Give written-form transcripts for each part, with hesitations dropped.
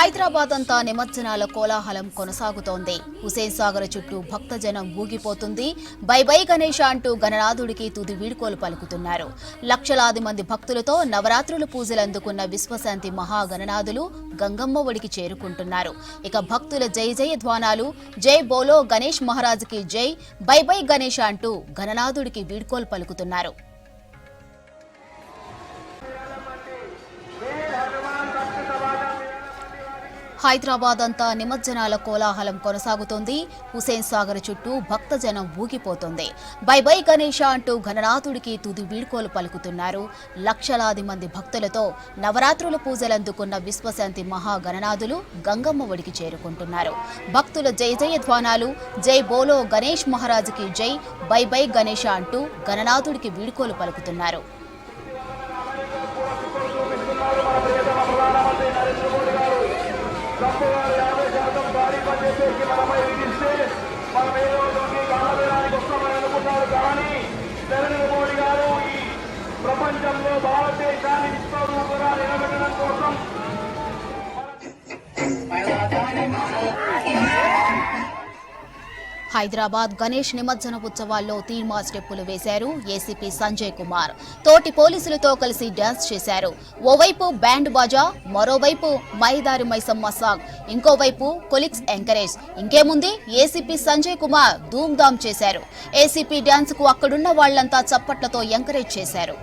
హైదరాబాద్ అంతా నిమజ్జనాల కోలాహలం కొనసాగుతోంది. హుసేన్ సాగర్ చుట్టూ భక్తజనం ఊగిపోతుంది. బై బై గణేష్ అంటూ గణనాథుడికి తుది వీడ్కోలు పలుకుతున్నారు. లక్షలాది మంది భక్తులతో నవరాత్రుల పూజలు అందుకున్న విశ్వశాంతి మహాగణనాథులు గంగమ్మ ఒడికి చేరుకుంటున్నారు. ఇక భక్తుల జై జయ ధ్వానాలు, జై బోలో గణేష్ మహారాజుకి జై, బై బై గణేష్ అంటూ గణనాథుడికి వీడ్కోలు పలుకుతున్నారు. హైదరాబాద్ అంతా నిమజ్జనాల కోలాహలం కొనసాగుతోంది. హుసేన్ సాగర్ చుట్టూ భక్తజనం ఊగిపోతోంది. బై బై గణేష అంటూ గణనాథుడికి తుది వీడ్కోలు పలుకుతున్నారు. లక్షలాది మంది భక్తులతో నవరాత్రుల పూజలు అందుకున్న విశ్వశాంతి మహాగణనాథులు గంగమ్మ ఒడికి చేరుకుంటున్నారు. భక్తుల జయ జయ ధ్వానాలు, జై బోలో గణేష్ మహారాజుకి జై, బై బై గణేష అంటూ గణనాథుడికి వీడ్కోలు పలుకుతున్నారు. ప్రపంచంలో భారతదేశాన్ని విశ్వరూపంగా నిలబెట్టడం కోసం హైదరాబాద్ గణేష్ నిమజ్జన ఉత్సవాల్లో తీర్మా స్టెప్పులు వేశారు ఏసీపీ సంజయ్ కుమార్. తోటి పోలీసులతో కలిసి డాన్స్ చేశారు. ఓవైపు బ్యాండ్ బాజా, మరోవైపు మైదారి మైసమ్మ సాంగ్, ఇంకోవైపు కొలిక్స్ ఎంకరేజ్. ఇంకేముంది, ఏసీపీ సంజయ్ కుమార్ ధూమ్ ధామ్ చేశారు. ఏసీపీ డాన్స్ కు అక్కడున్న వాళ్లంతా చప్పట్లతో ఎంకరేజ్ చేశారు.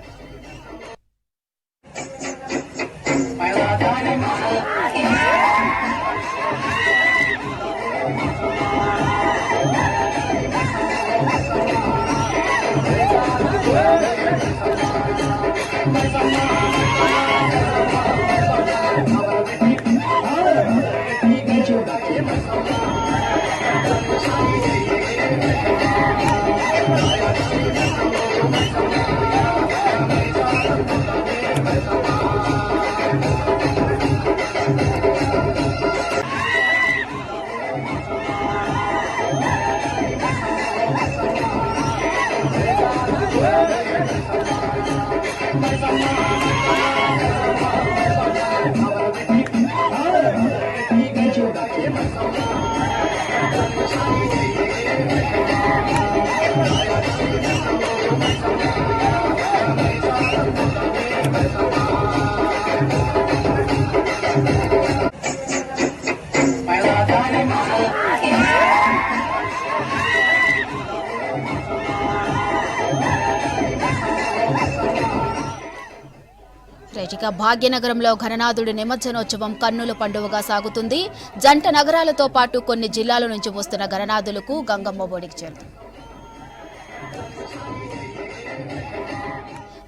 భాగ్యనగరంలో గణనాథుడి నిమజ్జనోత్సవం కన్నుల పండువగా సాగుతుంది. జంట నగరాలతో పాటు కొన్ని జిల్లాల నుంచి వస్తున్న గణనాథులకు గంగమ్మ ఒడికి చేరుతుంది.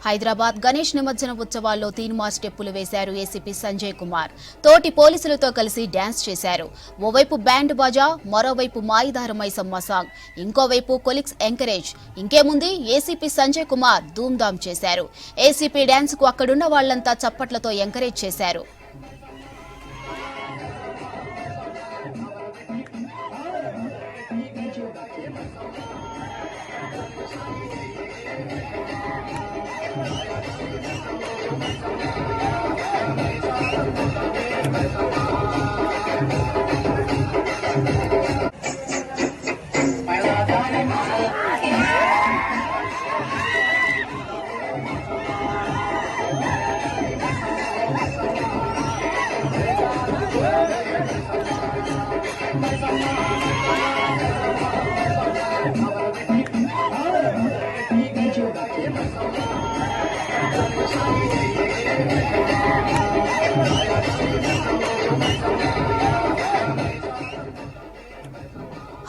హైదరాబాద్ గణేష్ నిమజ్జన ఉత్సవాల్లో తీర్మా స్టెప్పులు వేశారు ఏసీపీ సంజయ్ కుమార్. తోటి పోలీసులతో కలిసి డాన్స్ చేశారు. ఓవైపు బ్యాండ్ బాజా, మరోవైపు మాయిదారు మైసమ్మ సాంగ్, ఇంకోవైపు కొలిక్స్ ఎంకరేజ్. ఇంకేముంది, ఏసీపీ సంజయ్ కుమార్ ధూమ్ ధామ్ చేశారు. ఏసీపీ డాన్స్ కు అక్కడున్న వాళ్లంతా చప్పట్లతో ఎంకరేజ్ చేశారు.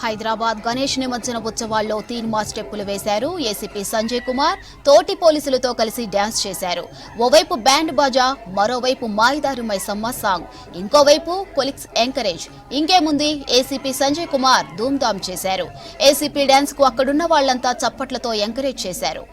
హైదరాబాద్ గణేష్ నిమజ్జన ఉత్సవాల్లో తీర్మా స్టెప్పులు వేశారు ఏసీపీ సంజయ్ కుమార్. తోటి పోలీసులతో కలిసి డాన్స్ చేశారు. ఓవైపు బ్యాండ్ బాజా, మరోవైపు మాయిదారు మైసమ్మ సాంగ్, ఇంకోవైపు కొలిక్స్ ఎంకరేజ్. ఇంకేముంది, ఏసీపీ సంజయ్ కుమార్ ధూమ్ ధామ్ చేశారు. ఏసీపీ డాన్స్ కు అక్కడున్న వాళ్లంతా చప్పట్లతో ఎంకరేజ్ చేశారు.